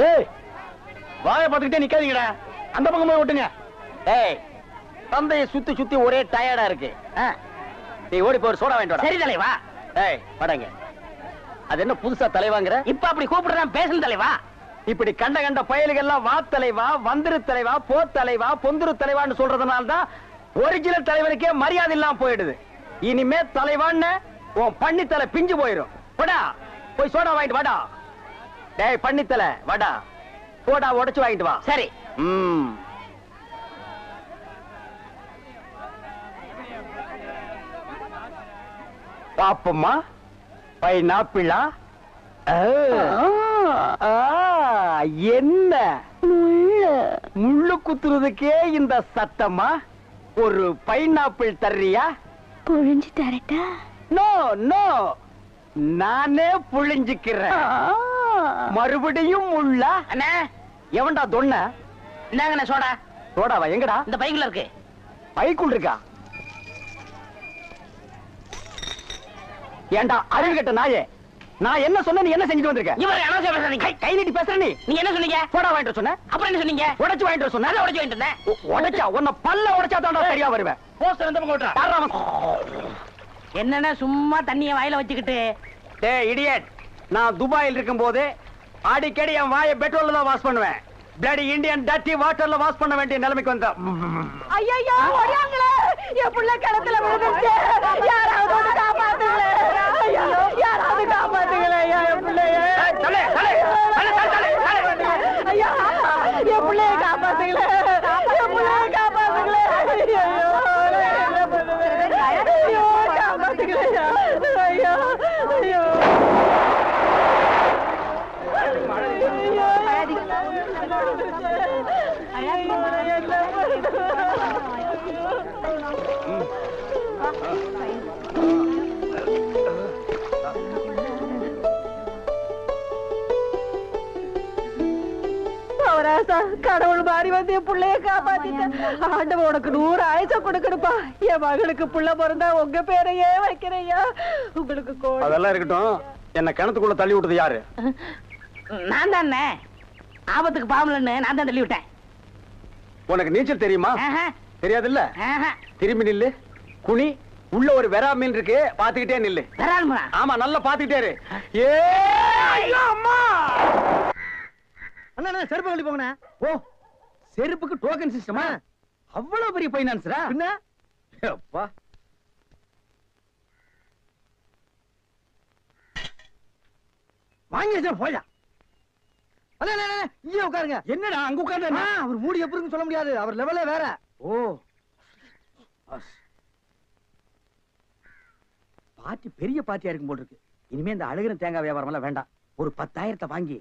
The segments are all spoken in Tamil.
ஏய் வாயை பார்த்துக்கிட்டே நிக்காதீங்கடா, அந்த பக்கம் போய் விட்டுங்க. ஏய் தந்தையை சுத்தி சுத்தி ஒரே டயர்டா இருக்கு. நீ ஓடி போய் சோடா வாங்கிட்டு வா. சரி தலைவா. ஏய் படங்க. அது என்ன புதுசா தலைவாங்கற? இப்ப அப்படி கூப்பிடுறேன் பேசணும் தலைவா. இப்படி கண்ட கண்ட பயலுகள் எல்லாம் வா தலைவா, வந்திரு தலைவா, போ தலைவா, பொந்துரு தலைவான்னு சொல்றதுனால தான் ஒரிஜினல் தலைவனுக்கே மரியாதை இல்லாம போயிடுது. இனிமே தலைவான்னு உன் பண்ணித்தலை பிஞ்சு போயிடும். போடா போய் சோடா வாங்கிட்டு வாடா. டேய் பண்ணித்தலை வாடா, சோடா உடைச்சு வாங்கிட்டு வா. சரி. பாப்பம்மா பைனாப்பிளா? என்ன முள்ளு குத்துறதுக்கே இந்த சத்தமா? ஒரு பைனாப்பிள் தர்றியா? புழிஞ்சு தரட்டா? நோ நோ, நானே புழிஞ்சுக்கிறேன். மறுபடியும் முள்ள? அண்ணே எவன்டா தொன்ன? இந்தாங்கண்ணே சோடா. சோடாவா? எங்கடா? இந்த பைக்குள்ள இருக்கு. பைக்குள் இருக்கா? ஏண்டா அறிவு கட்ட நாயே, நான் என்ன சொன்ன நீ என்ன செஞ்சுட்டு வந்திருக்க? இவரை அனாவசியம் பேசுறீங்க. கை நீட்டி பேசுற நீ. நீங்க என்ன சொன்னீங்க? சோடா வாங்கிட்டு சொன்ன. அப்புறம் என்ன சொன்னீங்க? உடைச்சு வாங்கிட்டு சொன்ன. உடைச்சு வாங்கிட்டு இருந்தேன். உடைச்சா உன்னை பல்ல உடைச்சா தான் சரியா வருவேன். போஸ்டர் எந்த பக்கம் ஓட்டுறா? என்னன்னா சும்மா தண்ணிய வாயில வச்சுக்கிட்டு. டேய் இடியட், நான் துபாயில் இருக்கும் போது அடிக்கடி என் வாயை பெட்ரோல்ல தான் வாஷ் பண்ணுவேன். பிளடி இந்தியன் டர்ட்டி வாட்டர்ல வாஷ் பண்ண வேண்டிய நிலைமைக்கு வந்தா. ஐயோ ஓடியாங்களே, என் புள்ள கிணத்துல விழுந்துச்சு. யாராவது வந்து காப்பாத்துங்களே. ஐயோ யாராவது காப்பாத்துங்களே. என் பிள்ளைய ஐயா, என் பிள்ளைய காப்பாத்துங்களே. என் பிள்ளைய காப்பாத்துங்களே. ஐயோ காப்பாத்துங்களே. ஐயோ ஐயோ கடவுள் மாறி வந்து என் பிள்ளைய காப்பாத்திட்டேன். ஆண்டவன் உனக்கு 100 ஆயுசம் கொடுக்கணுப்பா. என் மகளுக்கு புள்ள பிறந்தா உங்க பேரையே வைக்கிறையா. உங்களுக்கு அதெல்லாம் இருக்கட்டும், என்ன கிணத்துக்குள்ள தள்ளி விட்டது யாரு? நான் தானே. ஆபத்துக்கு பாவலன்னு நான் தான் தள்ளி விட்டேன். உனக்கு நீச்சல் தெரியுமா? தெரியாது இல்ல. திரும்பி நில்லு, குனி. உள்ள ஒரு வெரா மீன் இருக்கு, பாத்துக்கிட்டே நில்லு. ஆமா நல்லா பாத்துக்கிட்டே இரு. அண்ணா செருப்பு கழட்டி போங்கண்ணா. ஓ செருப்புக்கு டோக்கன் சிஸ்டமா? அவ்வளவு பெரிய பைனான்ஸ்ரா? என்ன அப்பா, வாங்கி வச்சா போயா. இங்கே உட்காருங்க. என்னடா அங்க உட்கார்ந்து? அவர் மூடி எப்படி சொல்ல முடியாது, அவர் லெவலே வேற. ஓ பார்ட்டி பெரிய பார்ட்டியா இருக்கும் போல் இருக்கு. இனிமே இந்த அழகிற தேங்காய் வியாபாரம் எல்லாம் வேண்டாம். ஒரு 10,000 வாங்கி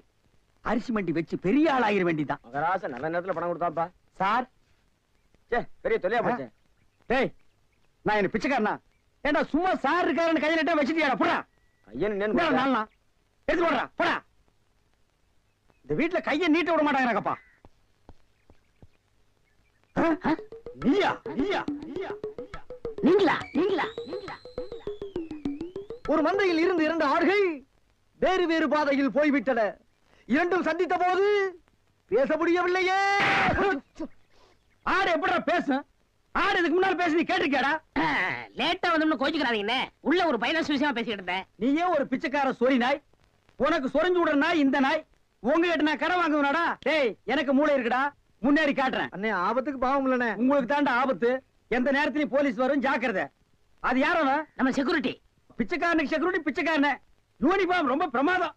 அரிசி மண்டி வச்சு பெரிய ஆள் ஆகிற வேண்டிதான். நல்ல நேரத்துல பணம் கொடுத்தாப்பா சார். பெரிய தொலையா போச்சு. டேய் நான் என்ன பிச்சைக்காரனா? ஏண்டா சும்மா சார் இருக்காருன்னு கையில நட்டா வச்சிட்டியாடா? போடா கையன் நாளா எடுத்து போடுறா. போடா, இந்த வீட்டுல கையை நீட்ட விட மாட்டாங்கப்பா. நீயா நீயா நீயா நீங்களா நீங்களா நீங்களா? ஒரு மந்தையில் இருந்து 2 ஆடுகள் வேறு வேறு பாதையில் போய்விட்டன. இரண்டும் சந்தித்த போது பேச முடியவில்லையே. ஆடு எப்படா பேசும்? ஆடு இதுக்கு முன்னால பேசி நீ கேட்டிருக்கியாடா? லேட்டா வந்து கோச்சுக்கிறாதீங்கன்னு உள்ள ஒரு பைனான்ஸ் விஷயமா பேசிக்கிட்டு இருந்தேன். நீயே ஒரு பிச்சைக்கார சொறி நாய். உனக்கு சொரிஞ்சு விடுற நாய் இந்த நாய். உங்ககிட்ட நான் கடை வாங்குவனாடா? டேய் எனக்கு மூளை இருக்குடா, முன்னேறி காட்டுறேன். அண்ணே ஆபத்துக்கு பாவம் இல்லனே. உங்களுக்கு தாண்டா ஆபத்து. எந்த நேரத்திலயும் போலீஸ் வரும், ஜாக்கிரதை. அது யாரவ? நம்ம செக்யூரிட்டி. பிச்சைக்காரனுக்கு செக்யூரிட்டி பிச்சைக்காரனே. யூனிஃபார்ம் ரொம்ப பிரமாதம்.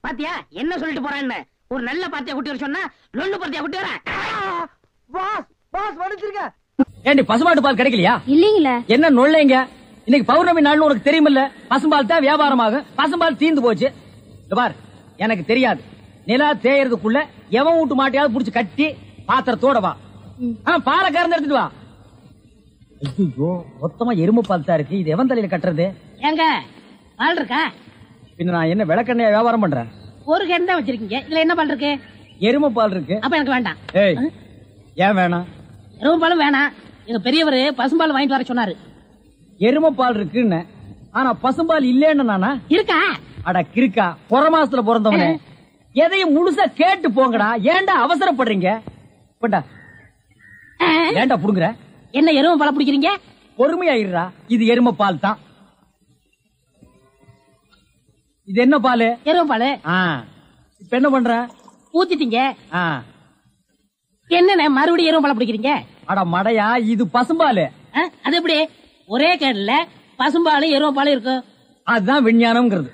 பாத்தியா என்ன சொல்லிட்டு போறான்னு? ஒரு நல்ல பார்ட்டியா குட்டி வர சொன்னா லொல்லு பார்ட்டியா குட்டி வரேன். பாஸ் பாஸ் வடிச்சிருக்க. ஏண்டி பசுமாட்டு பால் கிடைக்கலையா? இல்லீங்களே. என்ன நொல்லைங்க? இன்னைக்கு பௌர்ணமி நாள்னு உனக்கு தெரியுமில்ல? பசும்பால் தான் வியாபாரமாகும். பசும்பால் தீந்து போச்சு. பார் எனக்கு தெரியாது. நிலா தேயறதுக்குள்ள எவன் வீட்டு மாட்டையாவது புடிச்சு கட்டி பாத்திரத்தோட வா. பாலை கறந்து எடுத்துட்டு வா. ஐயோ மொத்தமா எருமை பால் தான் இருக்கு. இது எவன் தலையில கட்டுறது? ஏங்க பால் இருக்கா? பின்ன நான் என்ன விளக்கெண்ணையா வியாபாரம் பண்றேன்? ஒரு கேன் தான் வச்சிருக்கீங்க. இதுல என்ன பால் இருக்கு? எருமை பால் இருக்கு. அப்ப எனக்கு வேண்டாம். ஏய் ஏன் வேணாம்? எருமை பாலும் வேணாம். எங்க பெரியவர் பசும்பால் வாங்கிட்டு வர சொன்னாரு. எருமை பால் இருக்குன்னு, ஆனா பசும்பால் இல்லன்னு நானா? இருக்கா? அட கிறுக்கா, புற மாசத்துல பிறந்தவனே. எதையும் முழுசா கேட்டு போங்கடா. ஏன்டா அவசரப்படுறீங்க? போண்டா. ஏன்டா புடுங்குற? என்ன எருமை பால் பிடிக்கிறீங்க? பொறுமையா இருடா. இது எருமை பால் தான். இது என்ன பால்? எருமை பால். இப்ப என்ன பண்ற? ஊத்திட்டீங்க. என்ன மறுபடியும் எருமை பால் பிடிக்கிறீங்க? அட மடையா, இது பசும்பால். அது எப்படி ஒரே கேடல பசும்பால் எருமை பால் இருக்கு? அதுதான் விஞ்ஞானம்ங்கிறது.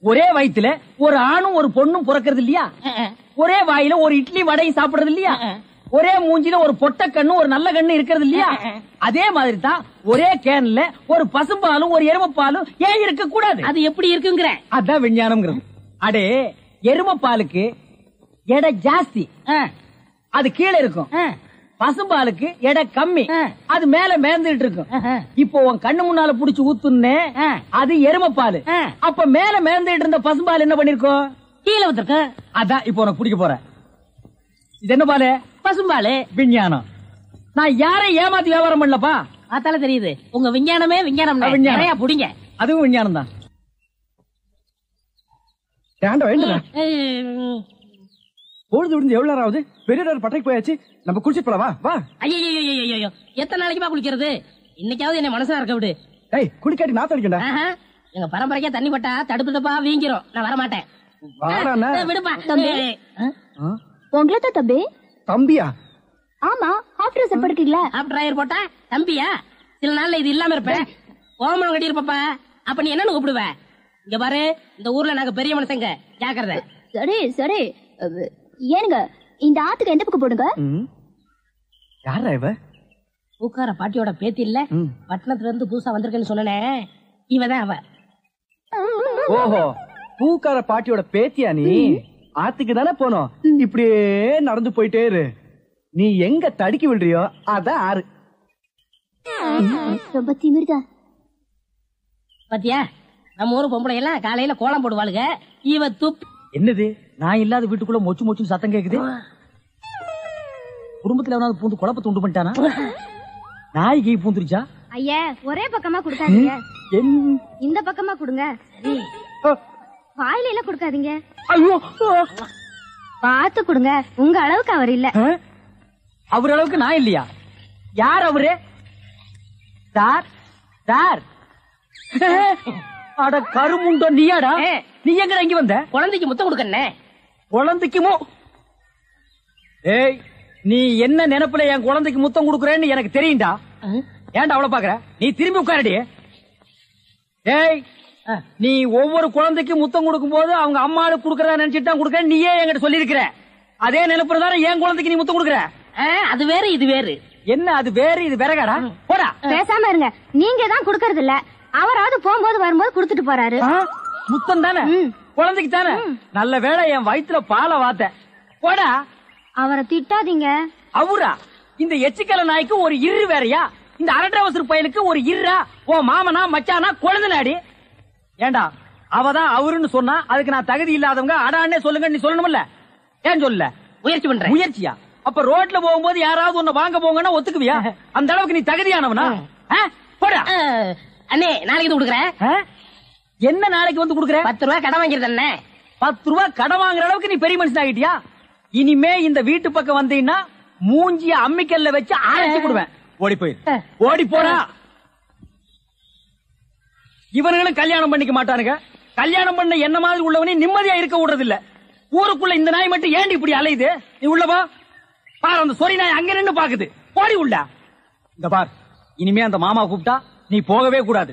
ஒரே வயித்துல ஒரு ஆணும் ஒரு பொண்ணும் பிறக்கிறது இல்லையா? ஒரே வாயில ஒரு இட்லி வடையும் சாப்பிடுறது இல்லையா? ஒரே மூஞ்சில ஒரு பொட்ட கண்ணு ஒரு நல்ல கண்ணு இருக்கிறது இல்லையா? அதே மாதிரி தான் ஒரே கேன்ல ஒரு பசும்பாலும் ஒரு எருமைப்பாலும் ஏன் இருக்க கூடாது? அது எப்படி இருக்குங்கிற? அதான் விஞ்ஞானம்ங்கிறது. அடே, எருமைப்பாலுக்கு எடை ஜாஸ்தி, அது கீழே இருக்கும். பசும்பாலுக்கு எடை கம்மி, அது மேல மேந்துட்டு இருக்கும். இப்போ உன் கண்ணு முன்னால புடிச்சு ஊத்துனே, அது எருமைப்பால். அப்ப மேல மேந்துட்டு இருந்த பசும்பால் என்ன பண்ணிருக்கோம்? கீழே ஊத்திருக்கு. அதான் இப்போ உனக்கு பிடிக்க போற. இது என்ன பாலு? பசும்பால். விஞ்ஞானம். நான் யாரையும் ஏமாத்தி வியாபாரம் பண்ணலப்பா. அதால தெரியுது உங்க விஞ்ஞானமே விஞ்ஞானம். நிறைய புடிங்க. அதுவும் விஞ்ஞானம் தான். பொழுது விடுந்து எவ்வளவு நேரம் ஆகுது? பெரிய பட்டைக்கு போயாச்சு. நம்ம குளிச்சு போலவா? வா. ஐயோ, எத்தனை நாளைக்குமா குளிக்கிறது? இன்னைக்காவது என்ன மனசுல இருக்க விடு. ஏய், குளிக்காட்டி நாத்த அடிக்கண்டா. எங்க பரம்பரைக்கா தண்ணி பட்டா தடுப்பு தப்பா வீங்கிரும். நான் வர மாட்டேன். விடுப்பா. உங்களை தம்பி. தம்பியா? ஆமா, ஹாஃப் ட்ரெஸ் போட்டுக்கீங்களா? ஹாஃப் டிரைவர் போட்டா தம்பியா? சில நாள்ல இது இல்லாம இருப்பேன். ஓமனம் கட்டி இருப்பப்பா. அப்ப நீ என்னன்னு கூப்பிடுவ? இங்க பாரு, இந்த ஊர்ல நாங்க பெரிய மனுஷங்க, ஜாக்கிரதை. சரி சரி. ஏனுங்க, இந்த ஆத்துக்கு எந்த பக்கம் போடுங்க? யாரா இவ? பூக்கார பாட்டியோட பேத்தி இல்ல, பட்டணத்துல இருந்து புதுசா வந்திருக்கேன்னு சொன்னனே, இவதான் அவ. ஓஹோ, பூக்கார பாட்டியோட பேத்தியா நீ? ஆத்துக்கு தானே போனோம். இப்படியே நடந்து போயிட்டே இரு. நீ எங்க தடுக்கி விடுறியோ அதான் ஆறு. ரொம்ப திமிர்தான். பாத்தியா, நம்ம ஊரு பொம்பளை எல்லாம் காலையில கோலம் போடுவாளுங்க. இவ துப். என்னது, நான் இல்லாத வீட்டுக்குள்ள மொச்சு மொச்சு சத்தம் கேக்குது. குடும்பத்துல எவனாவது பூந்து குழப்பத்தை உண்டு பண்ணிட்டானா? நாய்க்கு பூந்துருச்சா? ஐயா, ஒரே பக்கமா கொடுக்காதீங்க. இந்த பக்கமா கொடுங்க. வாயில எல்லாம் கொடுக்காதீங்க. ஐயோ, பார்த்து கொடுங்க. உங்க அளவுக்கு அவர் இல்ல. அவர் அளவுக்கு நான் இல்லையா? யார் அவரு? Sir sir. அட கருமுண்டோ, நீயாடா? நீ எங்கடா இங்க வந்த? குழந்தைக்கு முத்தம் கொடுக்கண்ணே. குழந்தைக்குமோ? ஏய், நீ என்ன நினைப்புல என் குழந்தைக்கு முத்தம் கொடுக்கறேன்னு எனக்கு தெரியும்டா. ஏன்டா அவ்வளவு பாக்குற? நீ திரும்பி உட்காரடி. ஏய், நீ ஒவ்வொரு குழந்தைக்கு முத்தம் கொடுக்கும் போது அவங்க அம்மாளுக்கு கொடுக்கறதா நினைச்சிட்டு தான் கொடுக்கறேன் நீயே என்கிட்ட சொல்லி இருக்கிற. அதே நினைப்புல தானே என் குழந்தைக்கு நீ முத்தம் கொடுக்கற. அது வேற இது வேறு. என்ன அது வேறு இது வேறகாடா? போடா. பேசாம இருங்க. நீங்க தான் கொடுக்கறது இல்ல. அவராவது போகும்போது வரும்போது கொடுத்துட்டு போறாரு. முத்தம் தானே குழந்தைக்கு தானே? நல்ல வேளை என் வயிற்றுல பாலை வாத்த. போடா. அவரை திட்டாதீங்க. அவரா? இந்த எச்சிக்கல நாய்க்கு ஒரு இரு வேறையா? இந்த அரட்டவசர் பயலுக்கு ஒரு இருரா? ஓ மாமனா மச்சானா குழந்தை நாடி. ஏண்டா, அவதான் அவருன்னு சொன்னா அதுக்கு நான் தகுதி இல்லாதவங்க அடான்னே சொல்லுங்க நீ சொல்லணும்ல? ஏன் சொல்ல? முயற்சி பண்றேன். முயற்சியா? அப்ப ரோட்ல போகும்போது யாராவது உன்னை வாங்க போங்கன்னா ஒத்துக்குவியா? அந்த அளவுக்கு நீ தகுதியானவனா? போடா. அண்ணே, நாளைக்கு கொடுக்குறேன். என்ன நாளைக்கு வந்து கொடுக்குற? 10 ரூபாய் கடன் வாங்கிருந்த அண்ணே. 10 ரூபாய் கடன் வாங்குற அளவுக்கு நீ பெரிய மனுஷன் ஆகிட்டியா? இனிமே இந்த வீட்டு பக்கம் வந்தீங்கன்னா மூஞ்சிய அம்மிக்கல்ல வச்சு அரைச்சு விடுவேன். ஓடி போய் ஓடி போடா. இவனுங்களும் கல்யாணம் பண்ணிக்க மாட்டானுங்க. கல்யாணம் பண்ண என்ன மாதிரி உள்ளவனே நிம்மதியா இருக்க விடுறது இல்ல. ஊருக்குள்ள இந்த நாய் மட்டும் ஏண்டி இப்படி அலையுது? நீ உள்ளவா பாரு, அந்த சொறி நாய் அங்க நின்னு பாக்குது. போடி உள்ள. இந்த பார், இனிமே அந்த மாமா கூப்பிட்டா நீ போகவே கூடாது.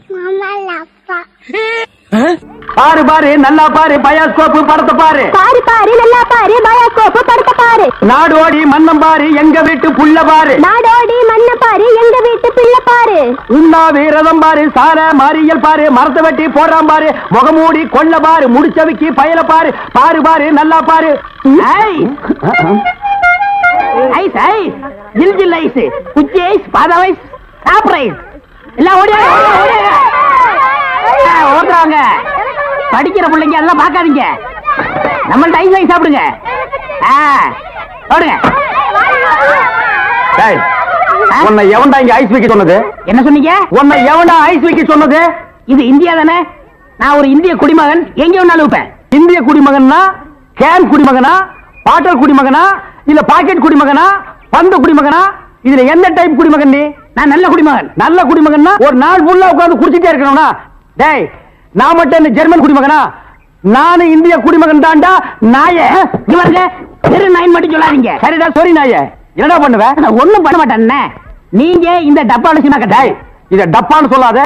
பாரு பாரு, நல்லா பாரு, பயாஸ்கோப்பு படத்தை பாரு. பாரு பாரு, நல்லா பாரு, பயாஸ்கோப்பு படத்தை பாரு. நாடோடி மன்னம் பாரு, எங்க வீட்டு புள்ள பாரு. நாடோடி மண்ண பாரு, எங்க வீட்டு பிள்ளை பாரு. உண்ணாவி ரதம் பாரு, சார மாரியல் பாரு, மரத்தை வெட்டி போடுறான் பாரு, முகமூடி கொள்ள பாரு, முடிச்சவிக்கி பயல பாரு. பாரு பாரு, நல்லா பாரு. ஐஸ் ஐஸ், ஜில் ஜில் ஐஸ், குச்சி ஐஸ், பாதாம் ஐஸ், சாப்பிட்ற ஐஸ் எல்லாம் ஓடுறாங்க. படிக்கிற பிள்ளைங்க அதெல்லாம் பாக்காதீங்க. நம்மள்ட்ட ஐஸ் ஐஸ் சாப்பிடுங்க. உன்னை எவன்டா இங்க ஐஸ் வைக்க சொன்னது? என்ன சொன்னீங்க? உன்னை எவன்டா ஐஸ் வைக்க சொன்னது? இது இந்தியா தானே? நான் ஒரு இந்திய குடிமகன், எங்க வேணாலும் வைப்பேன். இந்திய குடிமகன்னா கேன் குடிமகனா, பாட்டல் குடிமகனா, இல்ல பாக்கெட் குடிமகனா, பந்து குடிமகனா? இதுல என்ன டைப் குடிமகன் நீ? நான் நல்ல குடிமகன். நல்ல குடிமகன்னா ஒரு நாள் ஃபுல்லா உட்கார்ந்து குடிச்சிட்டே இருக்கணும்னா? டேய், நான் மட்டும் என்ன ஜெர்மன் குடிமகனா? நானும் இந்திய குடிமகன் தான்டா. நாயே இவருங்க தெரு நாயின் மட்டும் சொல்லாதீங்க. சரிடா, சாரி நாயே. என்னடா பண்ணுவேன்? நான் ஒண்ணும் பண்ண மாட்டேன். நீங்க இந்த டப்பால சினிமா டேய், இத டப்பான்னு சொல்லாத,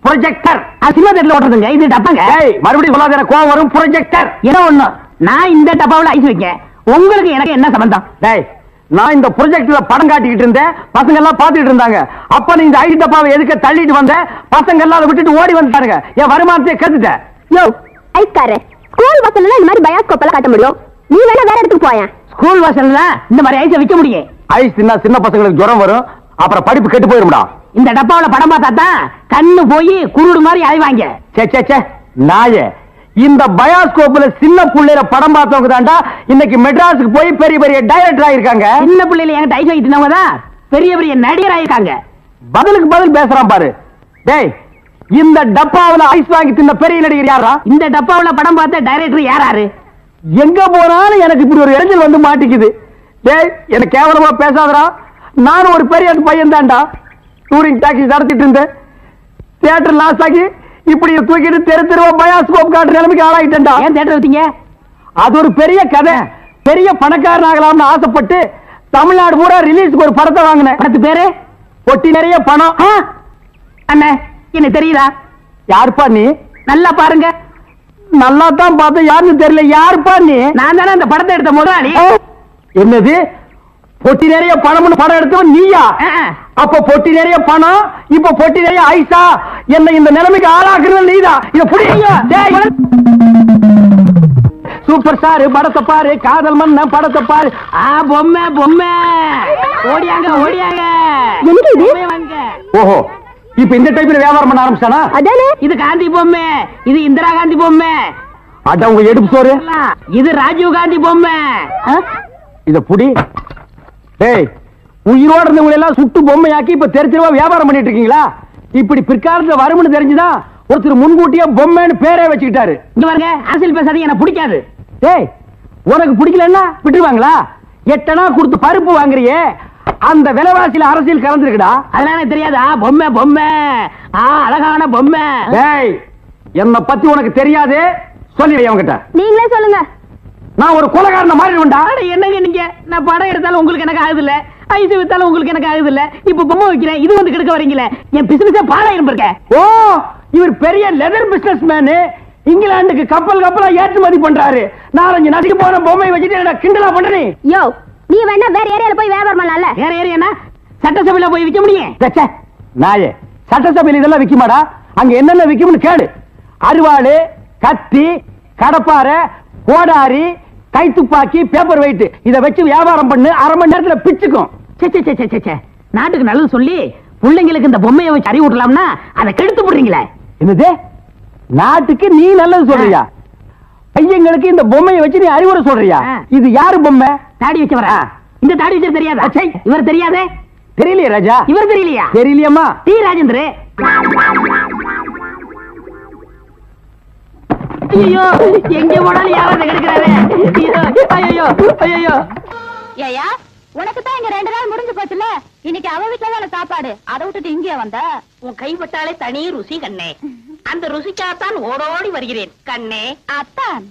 ப்ரொஜெக்டர். சினிமா தேட்டர்ல ஓட்டுறதுங்க, இது டப்பாங்க. டேய், மறுபடியும் சொல்லாத, எனக்கு கோவம் வரும். ப்ரொஜெக்டர் என்ன ஒண்ணு, நான் இந்த டப்பாவுல ஐஸ் வைக்கேன், உங்களுக்கு எனக்கு என்ன சம்பந்தம்? டேய், நான் இந்த ப்ரொஜெக்ட்ல படம் காட்டிக்கிட்டு இருந்தேன், பசங்க எல்லாம் பாத்துட்டு இருந்தாங்க. அப்ப நீ இந்த ஐடி டப்பாவை எதுக்கு தள்ளிட்டு வந்த? பசங்க எல்லாம் அதை விட்டுட்டு ஓடி வந்துட்டானுங்க. என் வருமானத்தையே கெடுத்துட்ட. யோ ஐஸ்காரே, ஸ்கூல் பசங்க இந்த மாதிரி பயாஸ்கோப் எல்லாம் காட்ட முடியும், நீ வேணா வேற இடத்துக்கு போயேன். ஸ்கூல் வாசல்ல இந்த மாதிரி ஐஸை விற்க முடியும். ஐஸ் தின்னா சின்ன பசங்களுக்கு ஜுரம் வரும், அப்புறம் படிப்பு கெட்டு போயிரும்டா. இந்த டப்பாவுல படம் பார்த்தா தான் கண்ணு போய் குருடு மாதிரி அலைவாங்க. சே சே சே நாயே, இந்த பயாஸ்கோப்ல சின்ன புள்ளையில படம் பார்த்தவங்க தான்டா இன்னைக்கு மெட்ராஸுக்கு போய் பெரிய பெரிய டைரக்டர் ஆயிருக்காங்க. சின்ன பிள்ளைல என்கிட்ட ஐஸ் வைக்கிறவங்க தான் பெரிய பெரிய நடிகர் ஆயிருக்காங்க. பதிலுக்கு பதில் பேசுறான் பாரு. டேய், இந்த டப்பாவுல ஐஸ் வாங்கி தின்ன பெரிய நடிகர் யாரா? இந்த டப்பாவுல படம் பார்த்த டைரக்டர் யாராரு? எங்க போனாலும் எனக்கு இப்படி ஒரு இடைஞ்சல் வந்து மாட்டிக்குது. டேய், எனக்கு கேவலமா பேசாதடா. நானும் ஒரு பெரிய பையன் தான்டா. டூரிங் டாக்ஸி நடத்திட்டு இருந்தேன். தியேட்டர் லாஸ் ஆகி இப்படி தூக்கிட்டு தெரு தெருவா பயாஸ்கோப் காட்டுற நிலைமைக்கு ஆளாயிட்டேன்டா. ஏன் தியேட்டர் வச்சீங்க? அது ஒரு பெரிய கதை. பெரிய பணக்காரன் ஆகலாம்னு ஆசைப்பட்டு தமிழ்நாடு பூரா ரிலீஸ்க்கு ஒரு படத்தை வாங்கினேன். படத்து பேரு பொட்டி நிறைய பணம். அண்ணே, என்ன தெரியுதா? யாருப்பா நீ? நல்லா பாருங்க. நல்லா தான் பார்த்தேன், யாருன்னு தெரியல. யாருப்பா நீ? நான் தானே அந்த படத்தை எடுத்த முதலாளி. என்னது, பொட்டி நிறைய பணம்னு படம் எடுத்தவன் நீயா? அப்ப பொட்டி நிறைய பணம், இப்ப பொட்டி நிறைய ஐசா? என்ன இந்த நிலைமைக்கு ஆளாக்குறது நீதான். இத புடிங்க. சூப்பர் ஸ்டார் படத்தை பாரு, காதல் மன்னன் படத்தை பாரு. பொம்மை பொம்மை ஓடியாங்க ஓடியாங்க. ஓஹோ, இப்ப இந்த டைப்ல வியாபாரம் பண்ண ஆரம்பிச்சானா? அதானே, இது காந்தி பொம்மை, இது இந்திரா காந்தி பொம்மை. அட உங்க எடுப்பு சோறு. இது ராஜீவ் காந்தி பொம்மை. இத புடி. டேய், உயிரோட இருந்தவங்க எல்லாம் சுட்டு பொம்மையாக்கி இப்ப தெரு தெருவா வியாபாரம் பண்ணிட்டு இருக்கீங்களா? இப்படி பிற்காலத்துல வரும்னு தெரிஞ்சுதான் ஒருத்தர் முன்கூட்டியே பொம்மைன்னு பேரே வச்சுக்கிட்டாரு. இங்க பாருங்க, அரசியல் பேசாதீங்க, எனக்கு பிடிக்காது. டேய், உனக்கு பிடிக்கலன்னா விட்டுருவாங்களா? 8 அணா கொடுத்து பருப்பு வாங்குறியே, அந்த விலைவாசியில அரசியல் கலந்துருக்குடா. அதனால தெரியாதா? பொம்மை பொம்மை, அழகான பொம்மை. டேய், என்ன பத்தி உனக்கு தெரியாது, சொல்லிடு அவங்கிட்ட. நீங்களே சொல்லுங்க. நான் ஒரு கொலைகாரனை மாறிடுவேன்டா. என்னங்க நீங்க, நான் படம் எடுத்தாலும் உங்களுக்கு எனக்கு ஆகுது இல்ல, ஐஸ் வித்தாலும் உங்களுக்கு எனக்கு ஆகுது இல்ல, இப்ப பொம்மை வைக்கிறேன், இது வந்து கெடுக்க வரீங்களே, என் பிசினஸே பாழாயிரம் இருக்க. ஓ, இவர் பெரிய லெதர் பிசினஸ் மேனு, இங்கிலாந்துக்கு கப்பலா ஏற்றுமதி பண்றாரு. 4-5 நடிக்க போன பொம்மை வச்சுட்டு கிண்டலா பண்றீ? யோ, நீ வேணா வேற ஏரியால போய் வியாபாரம் பண்ணலாம்ல. வேற ஏரியா சட்டசபையில போய் விற்க முடியும். நாயே, சட்டசபையில் இதெல்லாம் விக்குமாடா? அங்க என்னென்ன விக்கும்னு கேளு. அருவாளு, கத்தி, கடப்பாரை, கோடாரி, கைத்துப்பாக்கி, பேப்பர் வெயிட், இத வச்சு வியாபாரம் பண்ணு, 1/2 மணி நேரத்துல பிச்சுக்கும். நாட்டுக்கு நல்லது சொல்லி பிள்ளைங்களுக்கு இந்த பொம்மையை வச்சு அறிவு விடலாம்னா அதை கெடுத்து போடுறீங்களே. என்னது, நாட்டுக்கு நீ நல்லது சொல்றியா? பையங்களுக்கு இந்த பொம்மையை வச்சு நீ அறிவுரை சொல்றியா? இது யாரு பொம்மை? தாடி வச்சவரா? இந்த தாடி வச்சது தெரியாதா? இவர் தெரியாதே? தெரியலையே ராஜா. இவர் தெரியலையா? தெரியலையம்மா. டி ராஜேந்திர. ஐயோ, எங்க போனாலும் யாராவது கிடைக்கிறாரு. ஐயோ ஐயோ. ஏயா, உனக்கு தான் இங்க 2 நாள் முடிஞ்சு போச்சுல, இன்னைக்கு அவ வீட்டுல தான சாப்பாடு, அதை விட்டுட்டு இங்கே வந்த? உன் கைப்பட்டாலே தனி ருசி கண்ணே, அந்த ருசிக்காத்தான் ஓடோடி வருகிறேன் கண்ணே. அத்தான்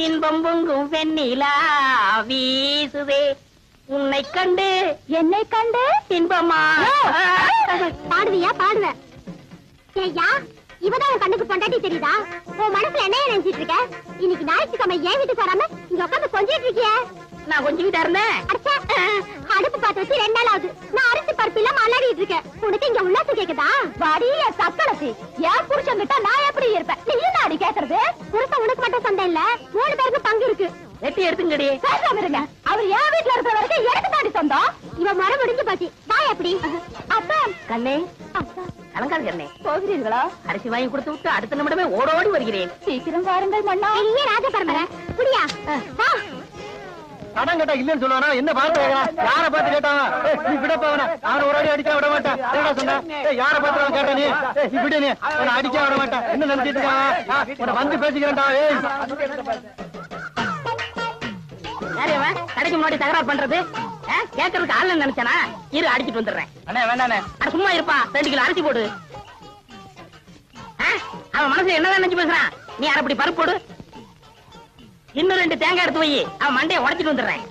இன்பம் பொங்கும் வெண்ணிலா வீசுதே, உன்னை கண்டு என்னை கண்டு இன்பமா. பாடுவியா? பாடுவேன். ஏய்யா, இவதான் உன் கண்ணுக்கு பொண்டாட்டி தெரியுதா? உன் மனசுல என்ன நினைச்சிட்டு இருக்க? இன்னைக்கு ஞாயிற்றுக்கிழமை ஏன் வீட்டுக்கு வராம இங்க உட்காந்து கொஞ்சிட்டு இருக்கிய? நான் கொஞ்சிக்கிட்டா இருந்தேன். அடுப்பு பார்த்து வச்சு 2 நாள் ஆகுது, நான் அரிசி பருப்பு இல்லாம அல்லாடிட்டு இருக்கேன். உனக்கு இங்க உல்லாசம் கேக்குதா? வடிய சக்களத்து, ஏன் புருஷன் கிட்ட நான் எப்படி இருப்பேன்? நீ என்ன அடி கேக்குறது? புருஷன் உனக்கு மட்டும் சண்டை இல்ல, 3 பேருக்கு பங்கு இருக்கு. வெட்டி எடுத்துங்கடி. பேசாம இருங்க. அவர் என் வீட்டுல இருக்கிற வரைக்கும் எனக்கு தாடி சொந்தம். இவன் மரம் முடிஞ்சு போச்சு. வா எப்படி? அப்பா கண்ணே, அப்பா கலங்காது கண்ணே. போகிறீர்களா? அரிசி வாங்கி கொடுத்து விட்டு அடுத்த நிமிடமே ஓடோடி வருகிறேன். சீக்கிரம் வாருங்கள் மன்னா. இல்லையே ராஜ பரம்பரை. புடியா? வா. படம் கேட்டா இல்லன்னு சொல்லுவானா? என்ன பார்த்து யார பார்த்து கேட்டான்? நீ விடப்பா, அவன ஒரு அடி அடிக்க விட மாட்டான். என்னடா சொன்ன? யார பார்த்து கேட்ட நீ? விடு, நீ அவனை அடிக்க விட மாட்டான். என்ன நினைச்சிட்டு இருக்கான்? வந்து பேசிக்கிறேன்டா. அவன் கடைக்கு முன்னாடி தகராறு பண்றது கேட்கறதுக்கு ஆள் நினைச்சானா இரு அடிச்சிட்டு வந்துடுறேன். அண்ணே வேண்டாண்ணே. சும்மா இருப்பா 2 கிலோ அரிசி போடு. அவன் மனசுல என்னதான் நினைச்சு பேசுறான். நீ அரைப்படி பருப்பு போடு. இன்னும் 2 தேங்காய் எடுத்து வை. அவன் மண்டையை உடைச்சிட்டு வந்துடுறேன்.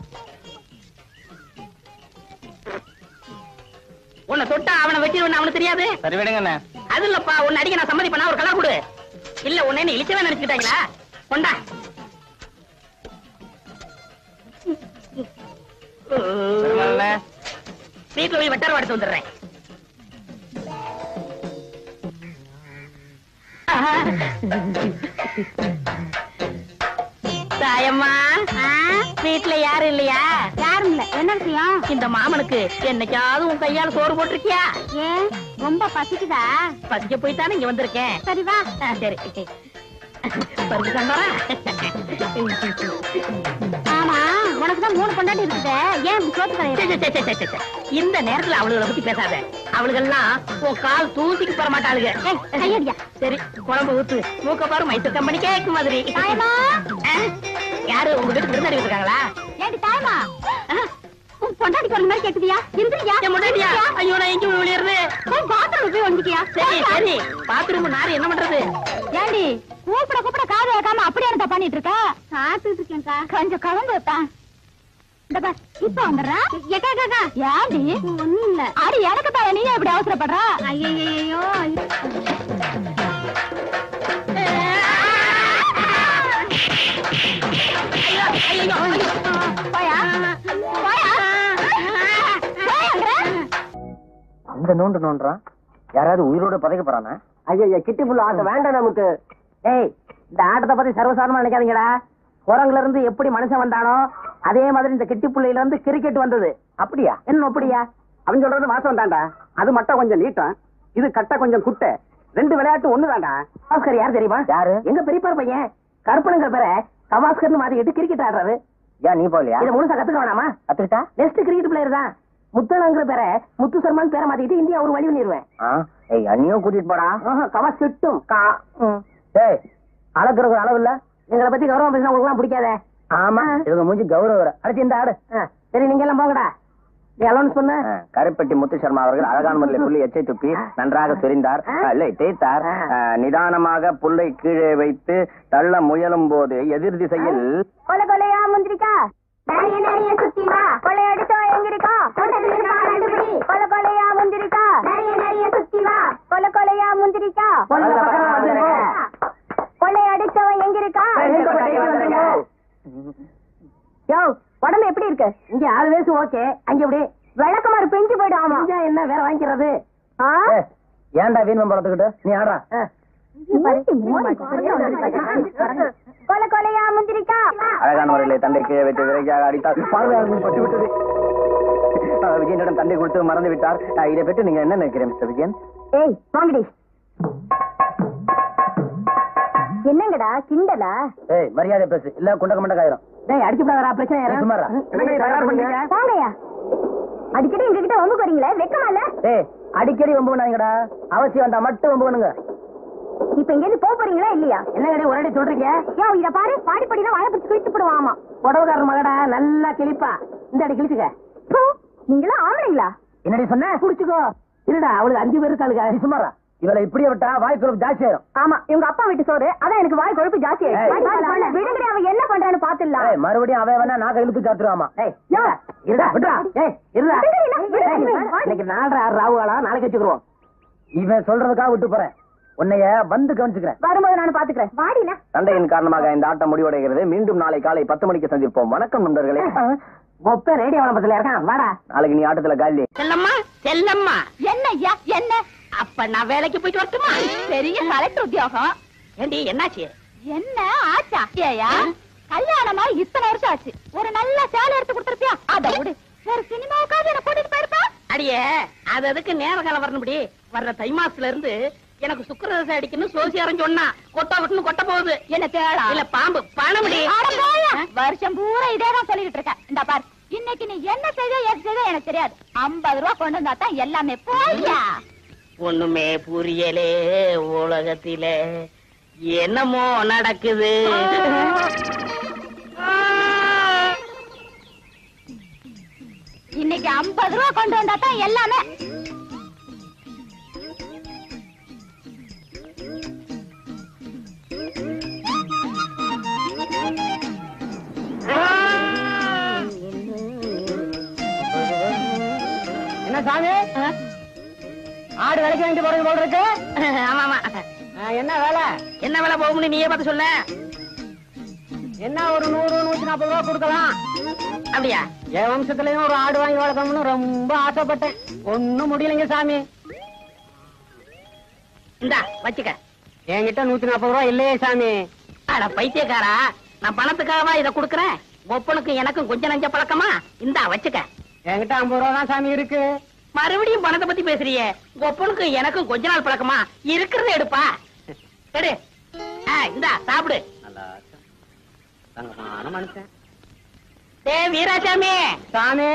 உன்னை தொட்டா அவனை வச்சிருவன் அவனுக்கு தெரியாது. சரி விடுங்கண்ணே. அது இல்லப்பா உன்னை அடிக்க நான் சம்மதி பண்ணா ஒரு கலா கொடு. இல்ல உன்னை என்ன இழிச்சவே நினைச்சுக்கிட்டாங்களா? கொண்டா. வீட்டுல போய் வெட்டார வாடுத்து வந்துடுறேன். தாயம்மா வீட்டுல யாரும் இல்லையா? யாரும் இல்ல. என்ன விஷயம்? இந்த மாமனுக்கு என்னைக்காவது உன் கையால சோறு போட்டிருக்கியா? ஏன் ரொம்ப பசிக்குதா? பசிக்க போய்தானே இங்க வந்திருக்கேன். சரி வா. சரி பருப்பு சாம்பாரா? ஆமா உனக்குதான் 3 பொண்டாட்டி இருக்குது. ஏன் சோத்து கரையா? இந்த நேரத்துல அவளுகளை பத்தி பேசாத. அவளுகெல்லாம் உன் கால் தூசிக்கு போற மாட்டாளுங்க. கையடியா. சரி குழம்பு ஊத்து. மூக்க பாரு மைசூர் கம்பெனி கேக்கு மாதிரி. தாயமா யாரு உங்க வீட்டுக்கு விருந்தாடி இருக்காங்களா? ஏண்டி தாயமா உன் பொண்டாட்டி குரல் மாதிரி கேக்குதியா? இந்திரியா முன்னாடியா? ஐயோ நான் எங்க விளையாடுறது? பாத்ரூம் போய் வந்துக்கியா? சரி சரி பாத்ரூம் நாரு என்ன பண்றது? ஏண்டி கூப்பிட காது வைக்காம அப்படியே என்ன பண்ணிட்டு இருக்க? சாப்பிட்டு இருக்கேன்க்கா. கொஞ்சம் கலந்து வைப்பேன். இந்த பார் இப்ப வந்துடுறேன். ஏண்டி ஒண்ணும் இல்ல. அடி எனக்கு தான் நீ இப்படி அவசரப்படுற? ஐயோ இந்த நோண்டு நோண்டுறான். யாராவது உயிரோட பதைக்க போறானா? ஐயா கிட்டி புள்ள ஆட்ட வேண்டாம் நமக்கு. ஏய் இந்த ஆட்டத்தை பத்தி சர்வசாதாரணமா நினைக்காதீங்கடா. குரங்குல இருந்து எப்படி மனுஷன் வந்தானோ அதே மாதிரி இந்த கிட்டி புள்ளையில இருந்து கிரிக்கெட் வந்தது. அப்படியா? என்ன அப்படியா? அவன் சொல்றது வாசம் தான்டா. அது மட்டும் கொஞ்சம் நீட்டம், இது கட்ட கொஞ்சம் குட்டை. 2 விளையாட்டு ஒண்ணுதான்டா. கவாஸ்கர் யார் தெரியுமா? யாரு? எங்க பெரியப்பா பையன் கருப்பனுங்கிற பேரை கவாஸ்கர்னு மாத்திக்கிட்டு கிரிக்கெட் ஆடுறாரு. ஏன் நீ போலியா? இதை முழுசா கத்துக்க வேணாமா? கத்துக்கிட்டா நெக்ஸ்ட் கிரிக்கெட் பிளேயர் தான். முத்தனங்கிற பேரை முத்து சர்மான் பேரை மாத்திக்கிட்டு இந்தியா ஒரு வழி பண்ணிடுவேன். அண்ணியும் கூட்டிட்டு போடா. கவாஸ் திட்டும். அளக்குறது அளவு இல்ல. எங்களை பத்தி கௌரவம் பேசினா உங்களுக்கு எல்லாம் பிடிக்காத. ஆமா இவங்க மூஞ்சி கௌரவம். அடுத்து இந்த ஆடு. சரி நீங்க எல்லாம் போங்கடா. நீ அலௌன்ஸ் பண்ண. கருப்பட்டி முத்து சர்மா அவர்கள் அழகான முறையில் புள்ளி எச்சை துப்பி நன்றாக சொரிந்தார். இல்லை தேய்த்தார். நிதானமாக புல்லை கீழே வைத்து தள்ள முயலும் போது எதிர் திசையில் கொலை கொலையா முந்திரிக்கா நிறைய சுத்தி வா. கொலை அடிச்சா எங்கிருக்கா? கொலை கொலையா முந்திரிக்கா நிறைய சுத்தி வா. கொலை கொலையா முந்திரிக்கா கொள்ளை அடிச்சவன் எங்க இருக்கா? யோ உடம்பு எப்படி இருக்கு? இங்க 6 வயசு ஓகே. அங்க எப்படி விளக்கமாறு பெஞ்சு போயிடும். ஆமா என்ன வேற வாங்கிக்கிறது? ஏன்டா வீண் பழத்துக்கிட்டு நீ ஆடா. கொலை கொலையா முந்திரிக்கா அழகான முறையிலே தண்டை கீழே வைத்து விரைக்காக அடித்தார். பார்வையாளர்கள் பட்டு விட்டது. விஜயனிடம் தண்டை கொடுத்து மறந்து விட்டார். இதை பற்றி நீங்க என்ன நினைக்கிறேன் மிஸ்டர் விஜயன்? ஏய் வாங்கடி. என்னங்கடா கிண்டலா? ஏய் மரியாதை பேசு இல்ல குண்டக்க மண்டக்க ஆயிரும். டேய் அடிச்சு போடாதடா. பிரச்சனை சும்மாடா. தயார் பண்ணீங்க வாங்கயா. அடிக்கடி எங்க கிட்ட வம்பு வரீங்களே வெக்கமா இல்ல? டேய் அடிக்கடி வம்பு பண்ணாங்கடா. அவசியம் வந்தா மட்டும் வம்பு பண்ணுங்க. இப்ப இங்க இருந்து போறீங்களா இல்லையா? என்னங்கடே ஒரே சொல்றீங்க? யோ இத பாரு பாடி படினா வாய பிடிச்சு கிழிச்சு போடுவாமா. புடவக்காரர் மகடா நல்லா கிழிப்பா. இந்த அடி கிழிச்சுக்க. நீங்களா ஆம்பளைங்களா? என்னடி சொன்ன? புடிச்சுக்கோ. இருடா அவளுக்கு 5 பேர் இருக்காளுங்க. சும்மாரா. இவளை இப்படியே விட்டா வாய் கொழுப்பு ஜாஸ்தி ஆயிரும். ஆமா இவங்க அப்பா வீட்டு சோறு அதான் எனக்கு வாய் கொழுப்பு ஜாஸ்தி ஆயிரும். விடுங்கடி அவன் என்ன பண்றான்னு பாத்துடலாம். மறுபடியும் அவன் வேணா நான் இழுத்து சாத்துருவாமா. இருடா விடுறா. இருடா இன்னைக்கு 4:30 ராவுகளா நாளைக்கு வச்சுக்கிறோம். இவன் சொல்றதுக்காக விட்டு போறேன். உன்னைய வந்து கவனிச்சுக்கிறேன். வரும்போது நான் பாத்துக்கிறேன். வாடினா சண்டையின் காரணமாக இந்த ஆட்டம் முடிவடைகிறது. மீண்டும் நாளை காலை 10 மணிக்கு சந்திப்போம். வணக்கம் நண்பர்களே. ஒப்ப ரேடியோ விளம்பரத்துல இருக்கான். வாடா நாளைக்கு நீ ஆட்டத்துல காலி. செல்லம்மா செல்லம்மா. என்ன ஐயா என்ன? அப்ப நான் வேலைக்கு போயிட்டு வரட்டுமா? பெரிய கலெக்டர் உத்தியோகம். ஏண்டி என்னாச்சு? என்ன ஆச்சா? ஏயா கல்யாணமா இத்தனை வருஷம் ஆச்சு. ஒரு நல்ல சேலை எடுத்து கொடுத்துருப்பியா? அத விடு. ஒரு சினிமாவுக்காவது என்ன கூட்டிட்டு போயிருப்பா? அடியே அது அதுக்கு நேர காலம் வரணும்படி. வர்ற தை மாசத்துல இருந்து எனக்கு சுக்கிரதசை அடிக்கணும் சோசியாரம் சொன்னா கொட்டா விட்டுன்னு கொட்ட போகுது. என்ன தேடா? இல்ல பாம்பு பணமுடி. வருஷம் பூரா இதேதான் சொல்லிட்டு இருக்க. இந்த பார் இன்னைக்கு நீ என்ன செய்த ஏது செய்த எனக்கு தெரியாது. 50 ரூபா கொண்டு வந்தா தான் எல்லாமே. போய்யா ஒண்ணுமே புரியலே உலகத்தில என்னமோ நடக்குது. இன்னைக்கு 50 ரூபா கொண்டு வந்தா தான் எல்லாமே. என்ன சாமி, ஆடு விலைக்கு வாங்கிட்டு போறது போல இருக்கு. ஆமா ஆமா. என்ன வேலை? என்ன வேலை போகும்னு நீயே பார்த்து சொல்ல. என்ன ஒரு 100 140 ரூபா கொடுக்கலாம். அப்படியா? என் வம்சத்துலயும் ஒரு ஆடு வாங்கி வளர்க்கணும்னு ரொம்ப ஆசைப்பட்டேன். ஒண்ணும் முடியலைங்க சாமி. இந்தா வச்சுக்க. என்கிட்ட 140 ரூபா இல்லையே சாமி. அட பைத்தியக்காரா, நான் பணத்துக்காகவா இதை கொடுக்கறேன்? ஒப்பனுக்கும் எனக்கும் கொஞ்சம் நஞ்ச பழக்கமா? இந்தா வச்சுக்க. என்கிட்ட 50 ரூபா தான் சாமி இருக்கு. மறுபடியும் பணத்தை பத்தி பேசுறியே. ஒப்பனுக்கும் எனக்கும் கொஞ்ச நாள் பழக்கமா? இருக்கிறத எடுப்பா. எடு. இந்தா சாப்பிடு. மனுஷன் வீராசாமி சாமி,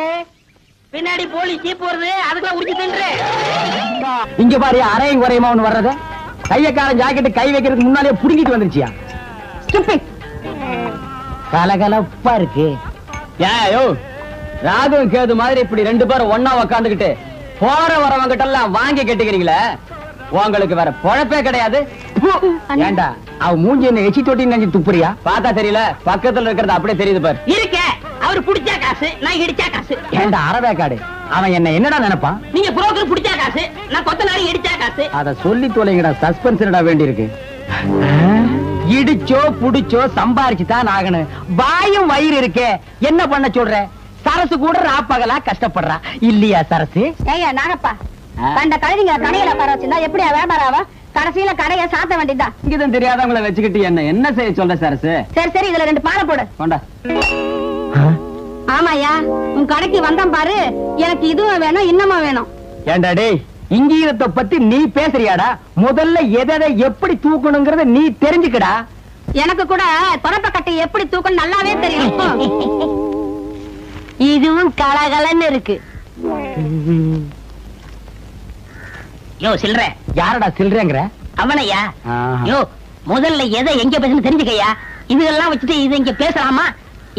பின்னாடி போலீஸ் ஜீப் வருது, அதுக்குள்ள உரிச்சு தின்று. இங்க பாரு, அரையும் குறையுமா ஒண்ணு வர்றது. கையக்காரன் ஜாக்கெட்டு கை வைக்கிறதுக்கு முன்னாலே புடுங்கிட்டு வந்துருச்சியா? கலகலப்பா இருக்கு. ஏயோ, ராகும் கேது மாதிரி இப்படி 2 பேரும் ஒன்னா உக்காந்துக்கிட்டு போற வரவங்க கிட்ட எல்லாம் வாங்கி கட்டிக்கிறீங்களே, உங்களுக்கு வேற பொழப்பே கிடையாது. ஏண்டா அவ மூஞ்சி என்ன எச்சி தொட்டி நெஞ்சு துப்புறியா? பார்த்தா தெரியல, பக்கத்துல இருக்கிறது அப்படியே தெரியுது பாரு. இருக்க அவரு புடிச்சா காசு, நான் இடிச்சா காசு. ஏண்டா அரவேக்காடு, அவன் என்ன என்னடா நினைப்பான்? நீங்க புரோக்கர் புடிச்சா காசு, நான் கொத்தனாரி இடிச்சா காசு. அத சொல்லி தொலைங்கடா, சஸ்பென்ஸ்டா வேண்டி இருக்கு. இடிச்சோ புடிச்சோ சம்பாரிச்சுதான் ஆகணும். வாயும் வயிறு இருக்கே, என்ன பண்ண சொல்ற? சரசு கூட ராப்பகலா கஷ்டப்படுறா இல்லையா சரசு? ஏய்யா நாகப்பா, கண்ட கழுதிங்க கடையில உட்கார வச்சிருந்தா எப்படியா வியாபாரம் ஆவா? கடைசியில கடையை சாத்த வேண்டியதா. இங்கதான் தெரியாதவங்களை வச்சுக்கிட்டு என்ன செய்ய சொல்ற சரசு? சரி சரி, இதுல 2 பானை போடு. கொண்டா. ஆமாயா, உன் கடைக்கு வந்தான் பாரு, எனக்கு இதுவும் வேணும் இன்னமும் வேணும். ஏண்டா டேய், இங்கீதத்தை பத்தி நீ பேசுறியாடா? முதல்ல எதை எப்படி தூக்கணுங்கிறத நீ தெரிஞ்சுக்கடா. எனக்கு கூட தொடப்ப கட்டை எப்படி தூக்கணும் நல்லாவே தெரியும். இதுவும் கலகலன்னு இருக்கு. யோ சில்ற. யாரடா சில்றேங்கிற? அவனையா? யோ முதல்ல எதை எங்க பேசணும் தெரிஞ்சுக்கையா. இதெல்லாம் வச்சுட்டு இது இங்க பேசலாமா?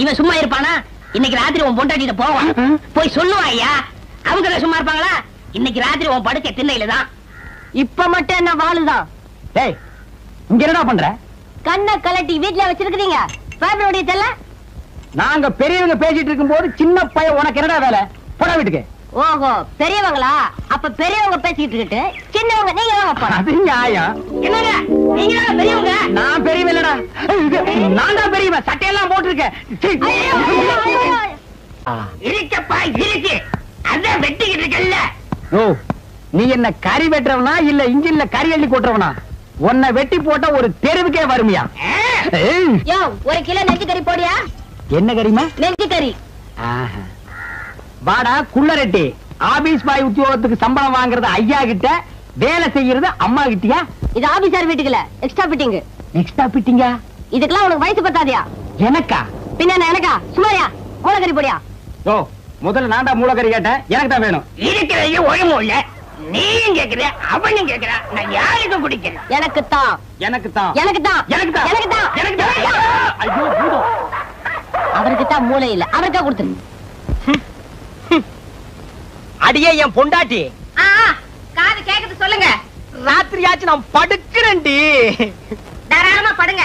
இவன் சும்மா இருப்பானா? இன்னைக்கு ராத்திரி உன் பொண்டாட்டிட்ட போவான், போய் சொல்லுவான் ஐயா. அவங்க சும்மா இருப்பாங்களா? இன்னைக்கு ராத்திரி உன் படுக்க திண்ணையில தான். இப்ப மட்டும் என்ன வாழுதான்? டேய், இங்க என்னடா பண்ற? கண்ணை கலட்டி வீட்டுல வச்சிருக்கீங்க. பேப்பருடைய தெல்ல. நாங்க பெரியவங்க பேசிட்டு இருக்கும் போது சின்ன பையன் உனக்கு என்னடா வேலை? போடா வீட்டுக்கு. ஓஹோ, பெரியவங்களா? அப்ப பெரியவங்க பேசிட்டு இருக்கு, சின்னவங்க நீங்க தான் போறோம். அது நியாயம். என்னங்க நீங்க பெரியவங்க? நான் பெரியவன் இல்லடா, நான் தான் பெரியவன். சட்டையெல்லாம் போட்டிருக்கேன். இருக்கப்பா இருக்கு, அதான் வெட்டிக்கிட்டு இருக்கல்ல. ஓ, நீ என்ன கறி வெட்டுறவனா இல்ல இன்ஜின்ல கறி அள்ளி கொட்டுறவனா? உன்னை வெட்டி போட்டா ஒரு தெருவுக்கே வருமியா? யோ, 1 கிலோ நெஞ்சு கறி போடியா. என்ன கறிமா? நெஞ்சு கறி. வாடா குள்ளரெட்டி, ஆபீஸ் பாய் உத்தியோகத்துக்கு சம்பளம் வாங்குறது ஐயா கிட்ட, வேலை செய்யறது அம்மா கிட்டியா? இது ஆபீசர் வீட்டுக்குல எக்ஸ்ட்ரா பிட்டிங். எக்ஸ்ட்ரா பிட்டிங்கா? இதுக்கெல்லாம் உனக்கு வயசு பத்தாதியா? எனக்கா? பின்ன எனக்கா? சுமாரியா மூளைக்கறி போடியா? ஓ, முதல்ல நான்டா மூளைக்கறி கேட்டேன், எனக்கு தான் வேணும். இருக்கிறது ஒழுங்கும் இல்ல. நீயும் கேக்குற, அவனும் கேக்குற, நான் யாருக்கு குடிக்கிறேன்? எனக்கு தான். எனக்கு தான். எனக்கு தான். எனக்கு தான். எனக்கு தான். எனக்கு தான். ஐயோ பூதம். அவருக்கு தான் மூளை இல்ல, அவருக்கா கொடுத்துரு. அடியே என் பொண்டாட்டி, காது கேக்குது சொல்லுங்க. ராத்திரியாச்சு நான் படுக்கிறேன்டி. தாராளமா படுங்க.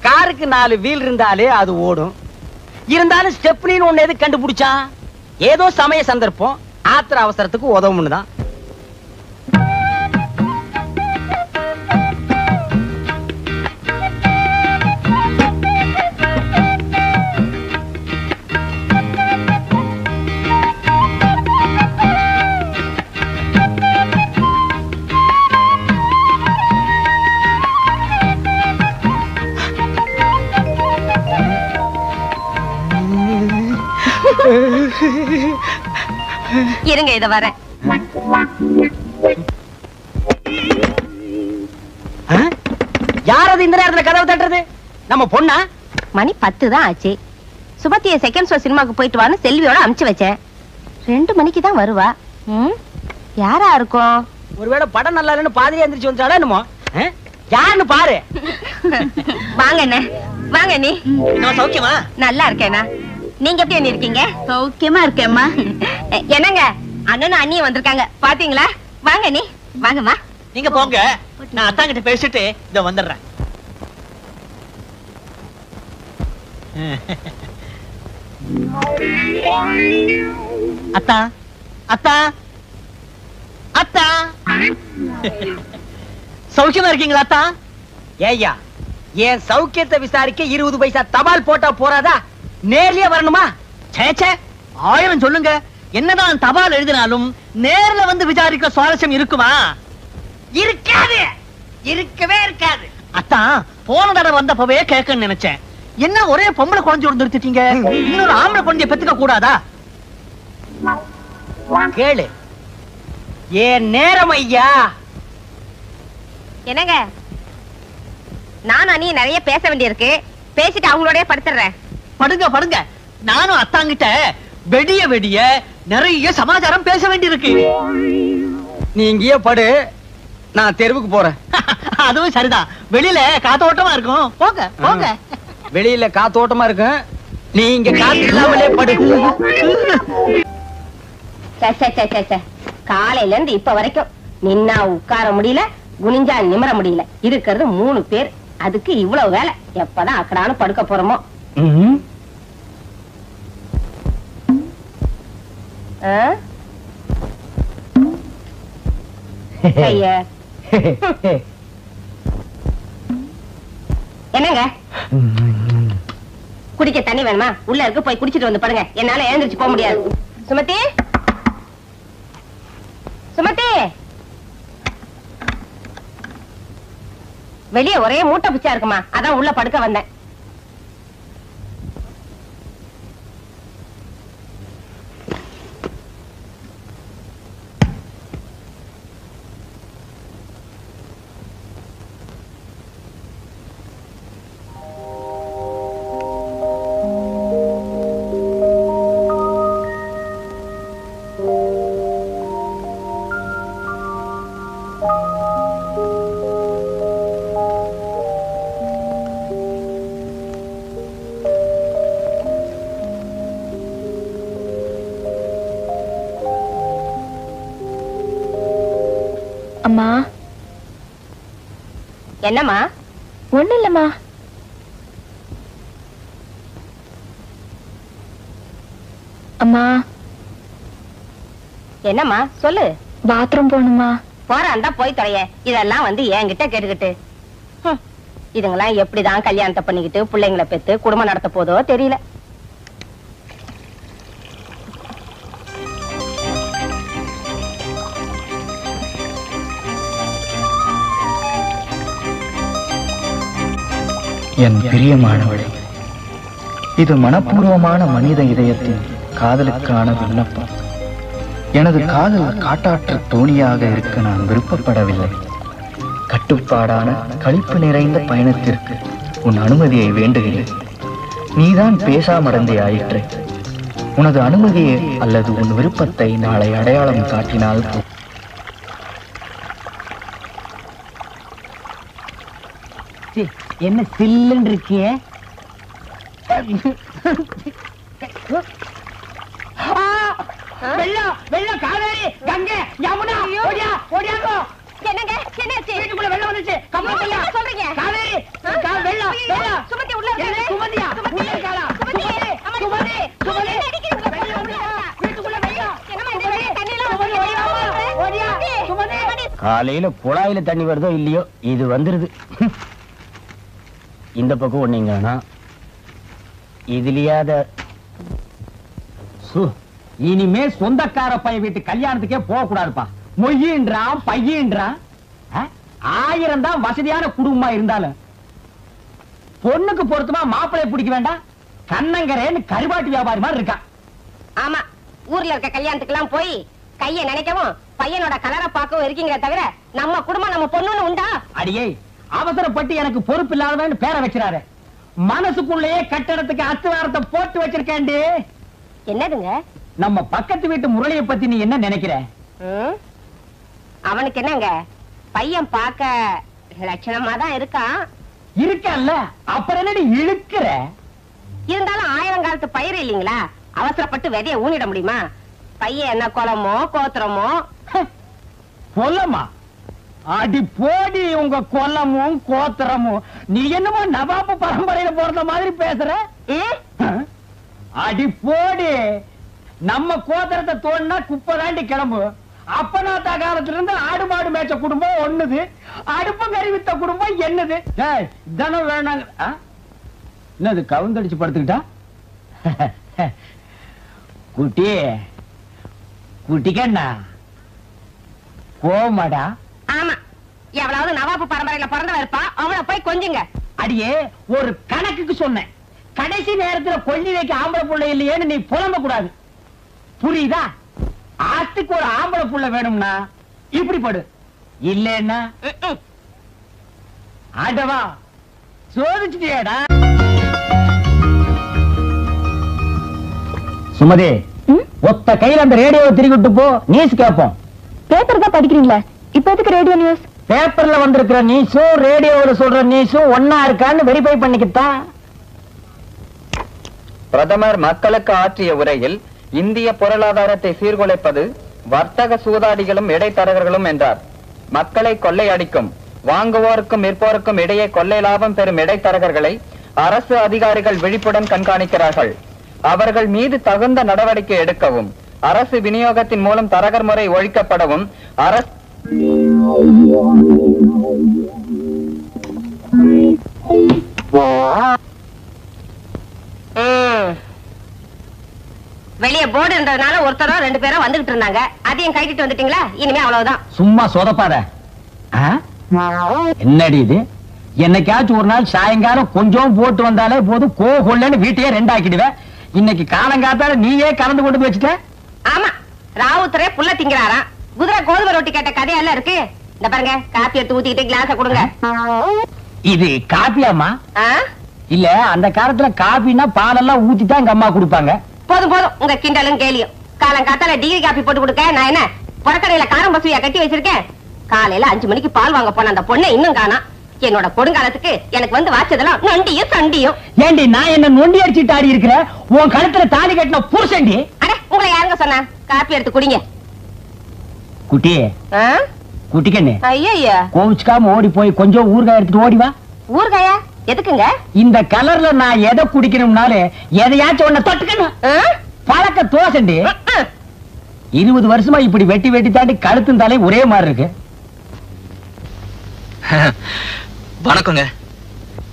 காருக்கு 4 வீல் இருந்தாலே அது ஓடும். இருந்தாலும் ஸ்டெப்னின்னு ஒண்ணு எது கண்டுபிடிச்சா? ஏதோ சமய சந்தர்ப்பம், ஆத்திர அவசரத்துக்கு உதவும்னு தான். இருங்க, இத வரேன். யாரது இந்த நேரத்துல கதவு தட்டுறது? நம்ம பொண்ணா? மணி 10 தான் ஆச்சு. சுபத்திய செகண்ட் ஷோ சினிமாக்கு போயிட்டு வான்னு செல்வியோட அனுப்பிச்சு வச்சேன். 2 மணிக்கு தான் வருவா. யாரா இருக்கும்? ஒருவேளை படம் நல்லா இல்லைன்னு பாதிரியா எந்திரிச்சு வந்துட்டாடா என்னமோ. யாருன்னு பாரு. வாங்க என்ன, வாங்க நீ. நான் சௌக்கியமா? நல்லா இருக்கேனா? நீங்க எப்படி அண்ணி இருக்கீங்க? சௌக்கியமா இருக்கேம்மா. என்னங்க அண்ணனும் அண்ணியும் வந்திருக்காங்க பாத்தீங்களா? வாங்க நீ வாங்கம்மா. நீங்க போங்க, நான் அத்தா கிட்ட பேசிட்டு இத வந்துடுறேன். அத்தா அத்தா அத்தா, சௌக்கியமா இருக்கீங்களா அத்தா? ஏய்யா, என் சௌக்கியத்தை விசாரிக்க 20 பைசா தபால் போட்டா போறாதா? நேர்லயே வரணுமா? சேச்சே, 1000 சொல்லுங்க. என்னதான் தபால் எழுதினாலும் நேர்ல வந்து விசாரிக்க சுவாரஸ்யம் இருக்குமா? இருக்காது, இருக்கவே இருக்காது. அத்தா, போன தடவை வந்தப்பவே கேட்கன்னு நினைச்சேன். என்ன ஒரே பொம்பளை குழந்தை நிறுத்திட்டீங்க? இன்னொரு ஆம்பளை குழந்தைய பெத்துக்க கூடாதா? கேளு. ஏன் நேரம் ஐயா. என்னங்க நான் அண்ணி நிறைய பேச வேண்டியிருக்கு, பேசிட்டு அவங்களோடய படுத்துறேன். படுங்க படுங்க, நானும் அத்தாங்கிட்ட வெடிய வெடிய நிறைய சமாச்சாரம் பேச வேண்டியிருக்கு. நீ இங்கேயே படு, நான் தெருவுக்கு போறேன். அதுவும் சரிதான், வெளியில காத்தோட்டமா இருக்கும். போங்க போங்க. வெளியில காத்தோட்டமா இருக்கும், நீ இங்க காத்து இல்லாமலே படு. காலையில இருந்து இப்ப வரைக்கும் நின்னா உட்கார முடியல, குனிஞ்சா நிமிர முடியல. இருக்கிறது 3 பேர், அதுக்கு இவ்வளவு வேலை. எப்பதான் அக்கடான்னு படுக்க போறோமோ. என்னங்க குடிக்க தண்ணி வேணுமா? உள்ள இருக்கு, போய் குடிச்சிட்டு வந்து படுங்க. என்னால எழுந்திருச்சு போக முடியாது. சுமதி, சுமதி, வெளியே ஒரே மூட்டை பிச்சா இருக்குமா, அதான் உள்ள படுக்க வந்தேன். அம்மா. என்னம்மா? ஒண்ணு இல்லம்மா. அம்மா. என்னம்மா சொல்லு. பாத்ரூம் போகணுமா? போறான்டா போய் தொலைய. இதெல்லாம் வந்து என்கிட்ட கேட்டுக்கிட்டு இதுங்கெல்லாம் எப்படிதான் கல்யாணத்தை பண்ணிக்கிட்டு பிள்ளைங்களை பெத்து குடும்பம் நடத்த போதோ தெரியல. என் பிரியமானவளே, இது மனப்பூர்வமான மனித இதயத்தின் காதலுக்கான விண்ணப்பம். எனது காதல் காட்டாற்று தோணியாக இருக்க நான் விருப்பப்படவில்லை. கட்டுப்பாடான களிப்பு நிறைந்த பயணத்திற்கு உன் அனுமதியை வேண்டுகிறேன். நீதான் பேசாமடந்தே ஆயிற்று. உனது அனுமதியை அல்லது உன் விருப்பத்தை நாளை அடையாளம் காட்டினால் என்ன சில்லுன்னு இருக்கிய? வெள்ளம் வெள்ளம், காவேரி, கங்கை, யமுனா, ஓடியா ஓடியாங்கோ. என்னங்க என்னாச்சு? வீட்டுக்குள்ள வெள்ளம் வந்துச்சு. கம்பளம் என்ன சொல்றீங்க? காவேரி, வெள்ளம் வெள்ளம். சுமதி உள்ள என்ன சுமதியா? உள்ள இருக்காளா? சுமதி, சுமதி, சுமதி. வெள்ளம் உள்ள. வீட்டுக்குள்ள வெள்ளம். என்னம்மா இந்த வெள்ளம் தண்ணி எல்லாம் சுமதி, ஓடியா சுமதி. காலையில குழாயில தண்ணி வருதோ இல்லையோ, இது வந்துருது. இந்த பக்கம் ஒண்ணீங்கன்னா இதுலயாத இனிமே சொந்தக்கார பையன் வீட்டு கல்யாணத்துக்கே போக கூடாதுப்பா. மொய்யின்றான் பையன்றான். 1000 தான் வசதியான குடும்பமா இருந்தாலும் பொண்ணுக்கு பொருத்தமா மாப்பிளைய பிடிக்க வேண்டாம். கண்ணங்கரேன்னு கருவாட்டு வியாபாரி மாதிரி இருக்கா. ஆமா, ஊர்ல இருக்க கல்யாணத்துக்கு எல்லாம் போய் கைய நினைக்கவும் பையனோட கலரை பார்க்கவும் இருக்கீங்க தவிர நம்ம குடும்பம் நம்ம பொண்ணுன்னு உண்டா? அடியே, அவசரப்பட்டு எனக்கு பொறுப்பு இல்லாதவன்னு பேரை வச்சிடாரு. மனசுக்குள்ளேயே கட்டடத்துக்கு அஸ்திவாரத்தை போட்டு வச்சிருக்கேன்டி. என்னதுங்க? நம்ம பக்கத்து வீட்டு முரளியை பத்தி நீ என்ன நினைக்கிற? அவனுக்கு என்னங்க, பையன் பார்க்க லட்சணமா தான் இருக்கான். இருக்கல்ல, அப்புறம் என்னடி இழுக்கிற? இருந்தாலும் 1000 காலத்து பயிர் இல்லீங்களா, அவசரப்பட்டு விதைய ஊனிட முடியுமா? பையன் என்ன குளமோ கோத்திரமோ? கொல்லமா? அடி போடி உங்க கொல்லமும் கோத்திரமும். நீ என்னமோ நவாபு பரம்பரையில பிறந்த மாதிரி பேசுற. அடி போடி, நம்ம கோத்திரத்தை தோண்டினா குப்பை தாண்டி கிளம்பு. அப்பனாத்தா காலத்துல இருந்து ஆடு மாடு மேய்ச்ச குடும்பம் ஒண்ணுது, அடுப்பு கறி வித்த குடும்பம் என்னது? தானே வேணாங்க. என்னது கவுந்தடிச்சு படுத்துக்கிட்டா? குட்டி குட்டிக்கண்ணா கோமாடா? ஆமா, எவ்வளவு நவாபு பரம்பரையில பிறந்தவ இருப்பா, அவளை போய் கொஞ்சுங்க. அடியே, ஒரு கணக்குக்கு சொன்னேன். கடைசி நேரத்துல கொல்லி வைக்க ஆம்பளை புள்ள இல்லையேன்னு நீ புலம்ப கூடாது, புரியுதா? ஆத்துக்கு ஒரு ஆம்பளை புள்ள வேணும்னா இப்படி படு, இல்லன்னா ஆடவா சோதிச்சுட்டியாடா. சுமதி, ஒத்த கையில அந்த ரேடியோவை திருக்கிட்டு போ, நியூஸ் கேட்போம். பேப்பர் தான் படிக்கிறீங்களா? இப்ப எதுக்கு ரேடியோ நியூஸ்? பேப்பர்ல வந்திருக்கிற நியூஸும் ரேடியோவில் சொல்ற நியூஸும் ஒன்னா இருக்கான்னு வெரிஃபை பண்ணிக்கிட்டான். பிரதமர் மக்களுக்கு ஆற்றிய உரையில் இந்திய பொருளாதாரத்தை சீர்குலைப்பது வர்த்தக சூதாடிகளும் இடைத்தரகர்களும் என்றார். மக்களை கொள்ளையடிக்கும் வாங்குவோருக்கும் விற்போருக்கும் இடையே கொள்ளை லாபம் பெறும் இடைத்தரகர்களை அரசு அதிகாரிகள் விழிப்புடன் கண்காணிக்கிறார்கள். அவர்கள் மீது தகுந்த நடவடிக்கை எடுக்கவும், அரசு விநியோகத்தின் மூலம் தரகர் முறை ஒழிக்கப்படவும் அரசு வெளியே போர்டு இருந்ததுனால ஒருத்தரோ 2 பேரோ வந்துகிட்டு இருந்தாங்க, அதையும் கைட்டிட்டு வந்துட்டீங்களா? இனிமே அவ்வளவுதான். சும்மா சொதப்பாத. என்னடி இது? என்னைக்காச்சும் ஒரு நாள் சாயங்காலம் கொஞ்சம் போட்டு வந்தாலே போதும், கோகொள்ளன்னு வீட்டையே 2 ஆக்கிடுவேன். இன்னைக்கு காலங்காத்தால நீயே கலந்து கொண்டு வச்சுட்ட. ஆமா, ராவுத்தரே புள்ள திங்கிறாராம், குதிரை கோதுமை ரொட்டி கேட்ட கதையெல்லாம் இருக்கு. இந்த பாருங்க, காப்பி எடுத்து ஊத்திக்கிட்டு கிளாஸ கொடுங்க. இது காப்பியாமா? இல்ல, அந்த காலத்துல காப்பினா பாலெல்லாம் ஊத்தி தான் எங்க அம்மா கொடுப்பாங்க. போதும் போதும், உங்க கிண்டலும் கேலியும். காலங்காத்தால டிகிரி காப்பி போட்டு கொடுக்க நான் என்ன புறக்கடையில காரம் பசுவியா கட்டி வச்சிருக்கேன்? காலையில 5 மணிக்கு பால் வாங்க போன அந்த பொண்ணை இன்னும் காணா. என்னோட கொடுங்காலத்துக்கு எனக்கு வந்து வாச்சதெல்லாம் நொண்டியும் சண்டியும். ஏண்டி, நான் என்ன நொண்டி அடிச்சுட்டு ஆடி இருக்கிற? உன் கழுத்துல தாலி கட்டின புருஷண்டி. அட, உங்களை யாருங்க சொன்னா? காப்பி எடுத்து குடிங்க. குட்டி குட்டிக்கண்ணு, ஐயா கோவிச்சுக்காம ஓடி போய் கொஞ்சம் ஊறுகாய் எடுத்துட்டு ஓடி வா. ஊறுகாயா? எதுக்குங்க? இந்த கலர்ல நான் எதை குடிக்கணும்னாலே எதையாச்சும் ஒண்ணு தொட்டுக்கணும். பழக்க தோசண்டி. 20 வருஷமா இப்படி வெட்டி வெட்டி தாண்டி கழுத்தும் தலை ஒரே மாதிரி இருக்கு. வணக்கங்க,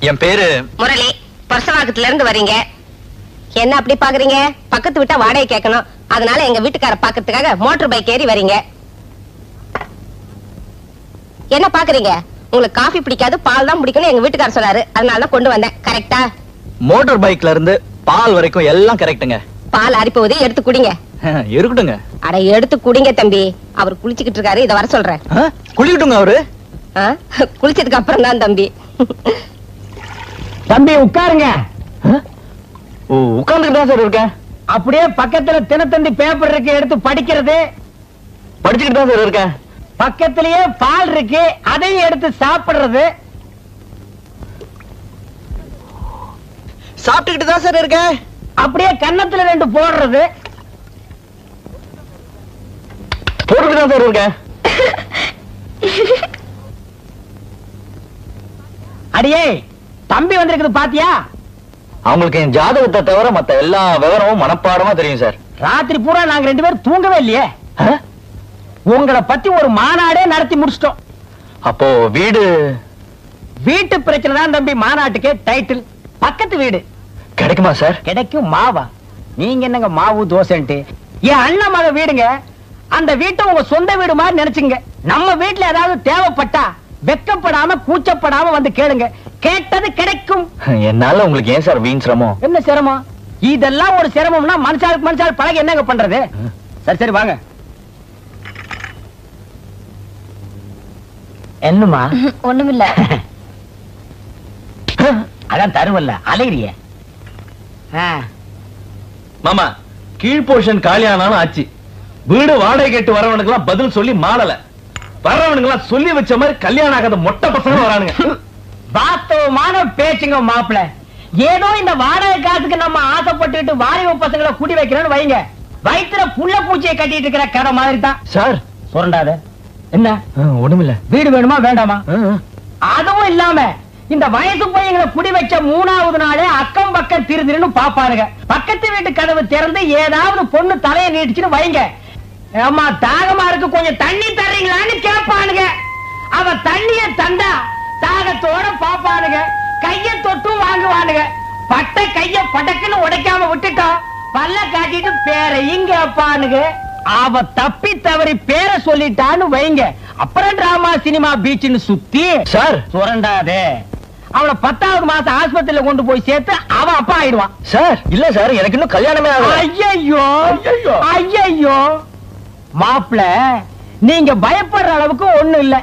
என் பேரு முரளி. பர்சவாக்கத்துல இருந்து வரீங்க. என்ன அப்படி பாக்குறீங்க? பக்கத்து விட்டா வாடகை கேட்கணும், அதனால எங்க வீட்டுக்கார பாக்கிறதுக்காக மோட்டர் பைக் ஏறி வரீங்க. என்ன பாக்குறீங்க? உங்களுக்கு காஃபி பிடிக்காது, பால் தான் பிடிக்கணும் எங்க வீட்டுக்கார சொன்னாரு, அதனால தான் கொண்டு வந்தேன். கரெக்டா? மோட்டார் பைக்ல இருந்து பால் வரைக்கும் எல்லாம் கரெக்ட்டுங்க. பால் அரி போகுது, எடுத்து குடிங்க. இருக்கட்டுங்க. அட, எடுத்து குடிங்க தம்பி. அவர் குளிச்சுக்கிட்டு இருக்காரு, இத வர சொல்றேன். குளிக்கட்டுங்க அவரு. குளிச்சதுக்கு அப்புறம் தான் தம்பி. தம்பி உட்காருங்க. உட்கார்ந்துட்டு தான் சார் இருக்கேன். அப்படியே பக்கத்துல தினத்தந்தி பேப்பர் இருக்கு, எடுத்து படிக்கிறது. படிச்சுக்கிட்டு தான் சார் இருக்கேன். பக்கத்திலேயே பால் இருக்கு, அதையும் எடுத்து சாப்பிடுறது. சாப்பிட்டுக்கிட்டு தான் சார் இருக்கேன். அப்படியே கன்னத்துல 2 போடுறது. போட்டுக்கிட்டு தான் சார் இருக்கேன். அடியே, தம்பி வந்திருக்குது பாத்தியா? அவங்களுக்கு என் ஜாதகத்தை தவிர மத்த எல்லா விவரமும் மனப்பாடமா தெரியும் சார். ராத்திரி பூரா நாங்க 2 பேரும் தூங்கவே இல்லையே. உங்களை பத்தி ஒரு மாநாடே நடத்தி முடிச்சிட்டோம். அப்போ வீட்டு பிரச்சனை தான் தம்பி மாநாட்டுக்கு டைட்டில். பக்கத்து வீடு கிடைக்குமா சார்? கிடைக்கும். மாவா? நீங்க என்னங்க மாவு தோசைன்ட்டு? என் அண்ணன் மக வீடுங்க. அந்த வீட்டை உங்க சொந்த வீடு மாதிரி நினைச்சுங்க. நம்ம வீட்டுல ஏதாவது தேவைப்பட்டா வெக்கப்படாம கூச்சப்படாம வந்து கேளுங்க, கேட்டது கிடைக்கும். என்னால உங்களுக்கு ஏன் சார் வீண் சிரமம்? என்ன சிரமம்? இதெல்லாம் ஒரு சிரமம்னா மனுஷாளுக்கு மனுஷாள் பழக என்னங்க பண்றது? சரி சரி வாங்க. என்னமா? ஒண்ணுமில்ல. அதான் தருவல்ல, அலைகிறிய. மாமா, கீழ் போர்ஷன் காலியானாலும் ஆச்சு. வீடு வாடகை கேட்டு வரவனுக்கு எல்லாம் பதில் சொல்லி மாளல. வர்றவனுக்கு எல்லாம் சொல்லி வச்ச மாதிரி கல்யாணம் ஆகாத மொட்டை பசங்க வரானுங்க. வாஸ்தவமான பேச்சுங்க மாப்பிள. ஏதோ இந்த வாடகை காசுக்கு நம்ம ஆசைப்பட்டுட்டு வாலிப பசங்களை கூட்டி வைக்கிறோம்னு வைங்க, வயிற்றுல புள்ள பூச்சியை கட்டிட்டு இருக்கிற கதை மாதிரி தான் சார். சுரண்டாத. என்ன ஒண்ணுமில்ல. வீடு வேணுமா வேண்டாமா? அதுவும் இல்லாம இந்த வயசு பையங்களை குடி வச்ச 3வது நாளே அக்கம் பக்கம் திருதிருன்னு பாப்பானுங்க. பக்கத்து வீட்டு கதவு திறந்து ஏதாவது பொண்ணு தலையை நீட்டுச்சுன்னு வைங்க, அம்மா தாகமா இருக்கு கொஞ்சம் தண்ணி தர்றீங்களான்னு கேட்பானுங்க. அவ தண்ணிய தந்தா தாகத்தோட பாப்பானுங்க, கைய தொட்டும் வாங்குவானுங்க. பட்ட கைய படக்குன்னு உடைக்காம விட்டுட்டோம், பல்ல காட்டிட்டு பேரையும் கேட்பானுங்க. அவ தப்பி தவறி பேரை சொல்லிட்டான்னு வைங்க, அப்புறம் டிராமா சினிமா பீச்னு சுத்தி சார். சுரண்டாதே. அவளை 10வது மாசம் ஆஸ்பத்திரியில கொண்டு போய் சேர்த்து அவன் அப்பா ஆயிடுவான். சார் இல்ல சார், எனக்கு இன்னும் கல்யாணமே ஆகல. ஐயோ ஐயோ மாப்பிள, நீங்க பயப்படுற அளவுக்கு ஒண்ணு இல்ல.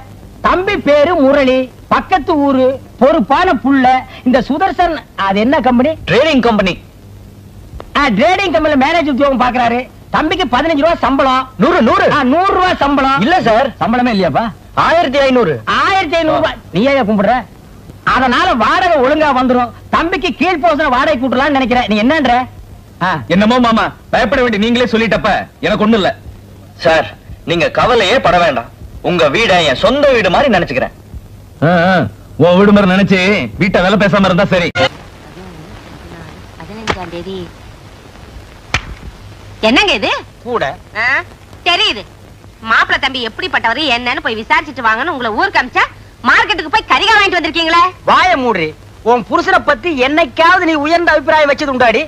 தம்பி பேரு முரளி, பக்கத்து ஊரு, பொறுப்பான புள்ள. இந்த சுதர்சன் அது என்ன கம்பெனி? Trading company. ட்ரேடிங் கம்பெனில மேனேஜர் உத்தியோகம் பாக்குறாரு. தம்பிக்கு 15 ரூபாய் சம்பளம். 100 ரூபாய் சம்பளம். இல்ல சார், சம்பளமே இல்லையாப்பா? 1500. 1500 ரூபாய். நீ ஏன் கும்பிடுற? அதனால வாடகை ஒழுங்கா வந்துரும். தம்பிக்கு கீழ் போசன வாடகை கூட்டலாம்னு நினைக்கிறேன். நீ என்னன்ற? என்னமோ மாமா, பயப்பட வேண்டிய நீங்களே சொல்லிட்டப்ப எனக்கு ஒண்ணு இல்ல. சார் நீங்க கவலையே பட வேண்டாம், உங்க வீட என் சொந்த வீடு மாதிரி நினைச்சுக்கிறேன். உன் வீடு மாதிரி நினைச்சு வீட்டை வேலை பேசாம இருந்தா சரி. 15ஆம் தேதி என்னங்க இது கூட தெரியுது. மாப்பிள்ள தம்பி எப்படிப்பட்டவரு என்னன்னு போய் விசாரிச்சுட்டு வாங்கன்னு உங்களை ஊருக்கு அமிச்சா மார்க்கெட்டுக்கு போய் கறிகா வாங்கிட்டு வந்திருக்கீங்களே. வாய மூடுறி. உன் புருஷனை பத்தி என்னைக்காவது நீ உயர்ந்த அபிப்பிராயம் வச்சது உண்டாடி?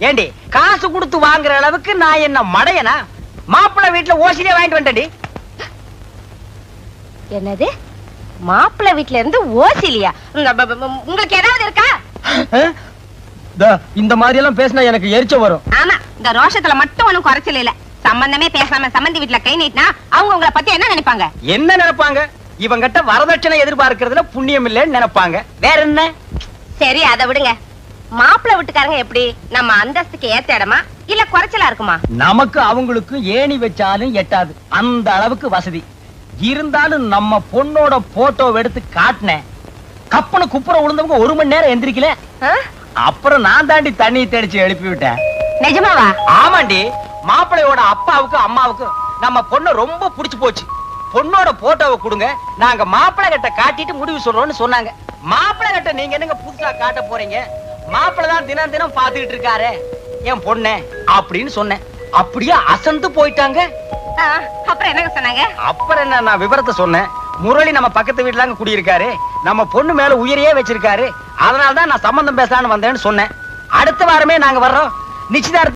ஏண்டி காசு கொடுத்து வாங்குற அளவுக்கு நான் என்ன மடையனா? மாப்பிள்ள வீட்டுல ஓசிலே வாங்கிட்டு வந்துட்டடி. என்னது மாப்பிள்ள வீட்டுல இருந்து ஓசிலியா? உங்களுக்கு ஏதாவது இருக்கா? இந்த மாதிரி எல்லாம் பேசினா எனக்கு எரிச்ச வரும். ஆமா, இந்த ரோஷத்துல மட்டும் ஒண்ணும் குறைச்சல இல்ல. சம்பந்தமே பேசாம சம்பந்தி வீட்டுல கை நீட்டினா அவங்க உங்களை பத்தி என்ன நினைப்பாங்க? என்ன நினைப்பாங்க? இவங்கிட்ட வரதட்சணை எதிர்பார்க்கறதுல புண்ணியம் இல்லைன்னு நினைப்பாங்க. வேற என்ன? சரி அதை விடுங்க. மாப்பிள்ள வீட்டுக்காரங்க எப்படி? நம்ம அந்தஸ்துக்கு ஏத்த இடமா இல்ல குறைச்சலா இருக்குமா? நமக்கு அவங்களுக்கு ஏணி வச்சாலும் எட்டாது, அந்த அளவுக்கு வசதி இருந்தாலும் நம்ம பொண்ணோட போட்டோ எடுத்து காட்டினேன். கப்பனு குப்புற விழுந்தவங்க 1 மணி நேரம் எந்திரிக்கல. அப்புறம் நான் தாண்டி தண்ணி தெளிச்சு எழுப்பி விட்டேன். நிஜமாவா? ஆமாண்டி. மாப்பிள்ளையோட அப்பாவுக்கு அம்மாவுக்கு நம்ம பொண்ணு ரொம்ப பிடிச்சு போச்சு. பொண்ணோட போட்டோவை கொடுங்க, நாங்க மாப்பிள்ளை கிட்ட காட்டிட்டு முடிவு சொல்றோம்னு சொன்னாங்க. மாப்பிள்ளை கிட்ட நீங்க என்னங்க புதுசா காட்ட போறீங்க? மாப்பிள்ளை தான் தினம் தினம் பாத்துக்கிட்டு இருக்காரு என் பொண்ணு அப்படின்னு சொன்னேன். அப்படியே அசந்து போயிட்டாங்க. அப்புறம் என்ன சொன்னாங்க? அப்புறம் என்ன, நான் விவரத்தை சொன்னேன். முரளி நம்ம பக்கத்து வீட்டுல குடியிருக்காரு, நம்ம பொண்ணு மேல உயிரையே வச்சிருக்காரு, அதனாலதான் நான் சம்பந்தம் பேசலான்னு வந்தேன்னு சொன்னேன். அடுத்த வாரமே நாங்க வர்றோம். நிச்சயதார்த்தம்